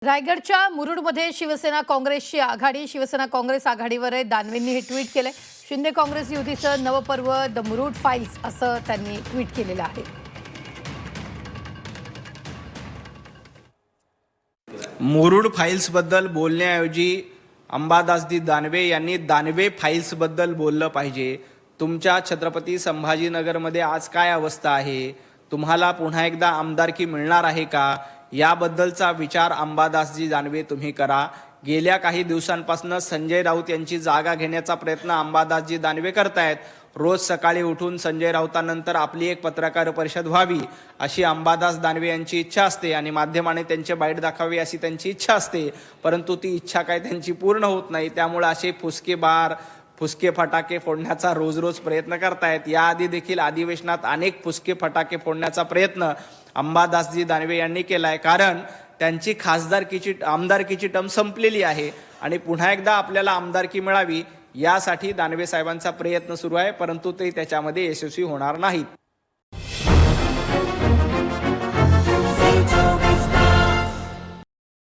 रायगडच्या मुरुडमध्ये शिवसेना काँग्रेसची आघाडी शिवसेना काँग्रेस आघाडीवर आहे। दानवेंनी हे ट्विट केले। शिंदे काँग्रेस युतीचं नवपर्व द मुरुड फाइल्स असं त्यांनी ट्विट केलेलं आहे। मुरुड फाइल्स बद्दल बोलण्याऐवजी अंबादासजी दानवे यांनी दानवे फाइल्स बद्दल बोललं पाहिजे। तुमच्या छत्रपती संभाजीनगरमध्ये आज काय अवस्था आहे, तुम्हाला पुन्हा एकदा आमदारकी मिळणार आहे का, याबद्दलचा विचार अंबादासजी दानवे तुम्ही करा। गेल्या काही दिवसांपासून संजय राऊत यांची जागा घेण्याचा प्रयत्न अंबादासजी दानवे करतायत। रोज सकाळी उठून संजय राऊतांनंतर आपली एक पत्रकार परिषद व्हावी अशी अंबादास दानवे यांची इच्छा असते आणि माध्यमाने त्यांचे बाईट दाखवावी अशी त्यांची इच्छा असते, परंतु ती इच्छा काय त्यांची पूर्ण होत नाही। त्यामुळे असे फुसके फटाके फोडण्याचा रोज रोज प्रयत्न करतायत। याआधी देखील अधिवेशनात अनेक फुसके फटाके फोडण्याचा प्रयत्न अंबादासजी दानवे यांनी केलाय, कारण त्यांची आमदारकीची टर्म संपलेली आहे आणि पुन्हा एकदा आपल्याला आमदारकी मिळावी यासाठी दानवे साहेबांचा प्रयत्न सुरू आहे, परंतु ते त्याच्यामध्ये यशस्वी होणार नाहीत।